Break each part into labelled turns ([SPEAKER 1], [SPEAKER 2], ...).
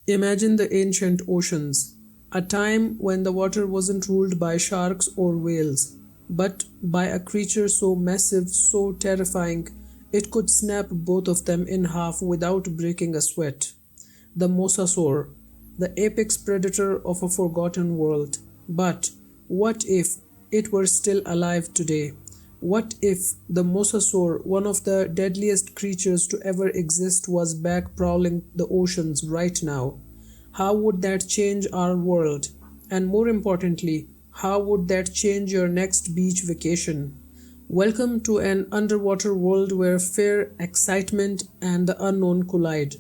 [SPEAKER 1] Imagine the ancient oceans, a time when the water wasn't ruled by sharks or whales, but by a creature so massive, so terrifying, it could snap both of them in half without breaking a sweat. The mosasaur, the apex predator of a forgotten world. But what if it were still alive today? What if the mosasaur, one of the deadliest creatures to ever exist, was back prowling the oceans right now? How would that change our world? And more importantly, how would that change your next beach vacation? Welcome to an underwater world where fear, excitement, and the unknown collide.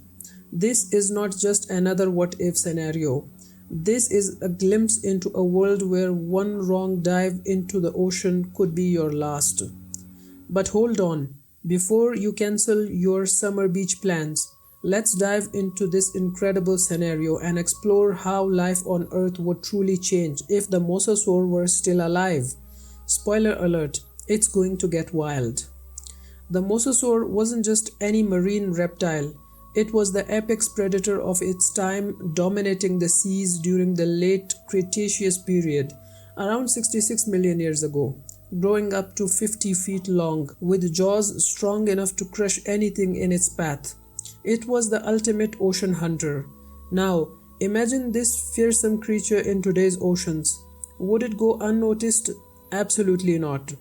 [SPEAKER 1] This is not just another what if scenario. This is a glimpse into a world where one wrong dive into the ocean could be your last. But hold on, before you cancel your summer beach plans, let's dive into this incredible scenario and explore how life on Earth would truly change if the mosasaur were still alive. Spoiler alert, it's going to get wild. The mosasaur wasn't just any marine reptile. It was the apex predator of its time, dominating the seas during the late Cretaceous period, around 66 million years ago, growing up to 50 feet long, with jaws strong enough to crush anything in its path. It was the ultimate ocean hunter. Now, imagine this fearsome creature in today's oceans. Would it go unnoticed? Absolutely not.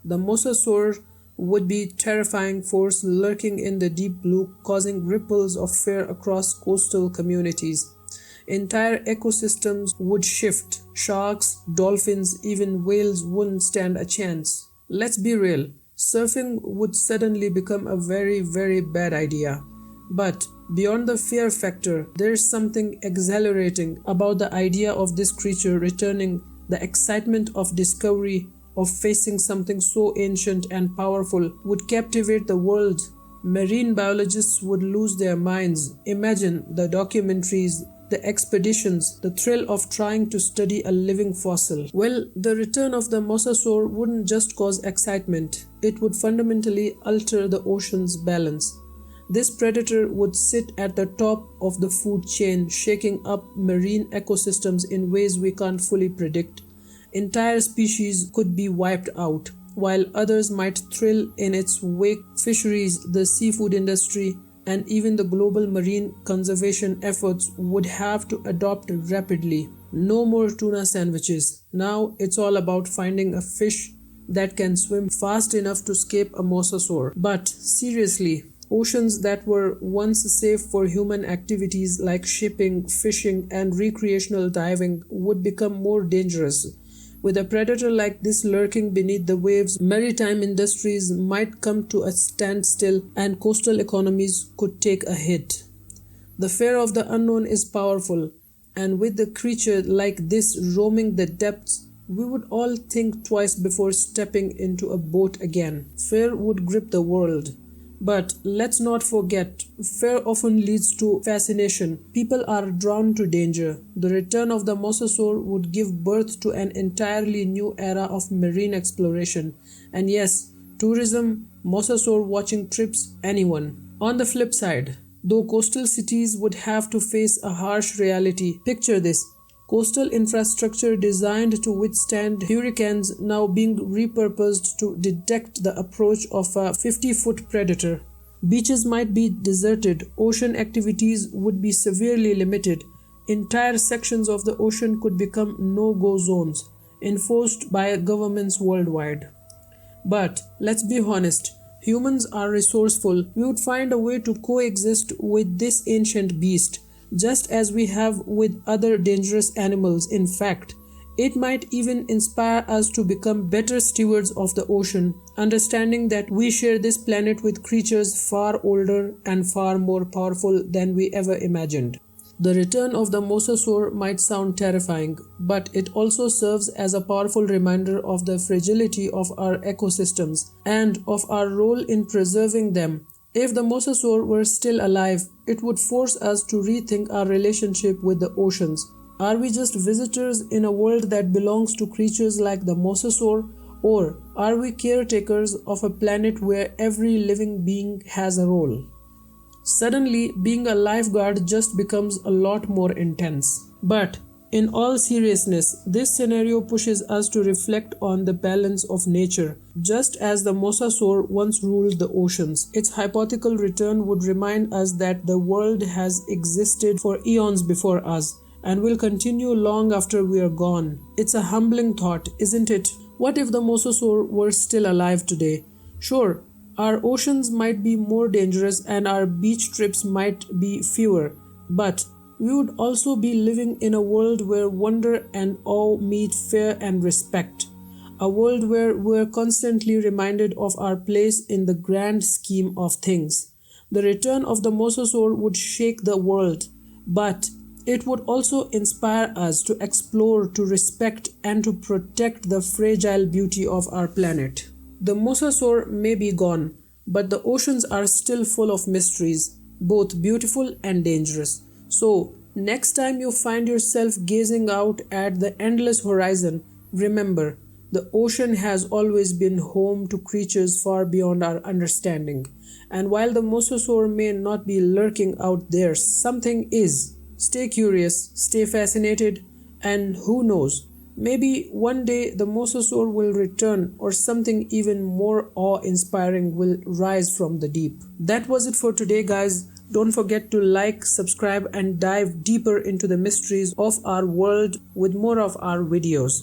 [SPEAKER 1] The mosasaur would be a terrifying force lurking in the deep blue, causing ripples of fear across coastal communities. Entire ecosystems would shift. Sharks, dolphins, even whales wouldn't stand a chance. Let's be real, surfing would suddenly become a very, very bad idea. But beyond the fear factor, there's something exhilarating about the idea of this creature returning, the excitement of discovery, of facing something so ancient and powerful would captivate the world. Marine biologists would lose their minds. Imagine the documentaries, the expeditions, the thrill of trying to study a living fossil. Well, the return of the mosasaur wouldn't just cause excitement, it would fundamentally alter the ocean's balance. This predator would sit at the top of the food chain, shaking up marine ecosystems in ways we can't fully predict. Entire species could be wiped out, while others might thrill in its wake. Fisheries, the seafood industry, and even the global marine conservation efforts would have to adopt rapidly. No more tuna sandwiches. Now it's all about finding a fish that can swim fast enough to escape a mosasaur. But seriously, oceans that were once safe for human activities like shipping, fishing, and recreational diving would become more dangerous. With a predator like this lurking beneath the waves, maritime industries might come to a standstill and coastal economies could take a hit. The fear of the unknown is powerful, and with a creature like this roaming the depths, we would all think twice before stepping into a boat again. Fear would grip the world. But let's not forget, fear often leads to fascination. People are drawn to danger. The return of the mosasaur would give birth to an entirely new era of marine exploration. And yes, tourism, mosasaur watching trips, anyone. On the flip side, though coastal cities would have to face a harsh reality. Picture this. Coastal infrastructure designed to withstand hurricanes now being repurposed to detect the approach of a 50-foot predator. Beaches might be deserted, ocean activities would be severely limited, entire sections of the ocean could become no-go zones, enforced by governments worldwide. But let's be honest, humans are resourceful. We would find a way to coexist with this ancient beast, just as we have with other dangerous animals. In fact, it might even inspire us to become better stewards of the ocean, understanding that we share this planet with creatures far older and far more powerful than we ever imagined. The return of the mosasaur might sound terrifying, but it also serves as a powerful reminder of the fragility of our ecosystems and of our role in preserving them. If the mosasaur were still alive, it would force us to rethink our relationship with the oceans. Are we just visitors in a world that belongs to creatures like the mosasaur, or are we caretakers of a planet where every living being has a role? Suddenly, being a lifeguard just becomes a lot more intense. But in all seriousness, this scenario pushes us to reflect on the balance of nature. Just as the mosasaur once ruled the oceans, its hypothetical return would remind us that the world has existed for eons before us and will continue long after we are gone. It's a humbling thought, isn't it? What if the mosasaur were still alive today? Sure, our oceans might be more dangerous and our beach trips might be fewer, but we would also be living in a world where wonder and awe meet fear and respect. A world where we're constantly reminded of our place in the grand scheme of things. The return of the mosasaur would shake the world, but it would also inspire us to explore, to respect, and to protect the fragile beauty of our planet. The mosasaur may be gone, but the oceans are still full of mysteries, both beautiful and dangerous. So, next time you find yourself gazing out at the endless horizon, remember, the ocean has always been home to creatures far beyond our understanding. And while the mosasaur may not be lurking out there, something is. Stay curious, stay fascinated, and who knows, maybe one day the mosasaur will return or something even more awe-inspiring will rise from the deep. That was it for today, guys. Don't forget to like, subscribe, and dive deeper into the mysteries of our world with more of our videos.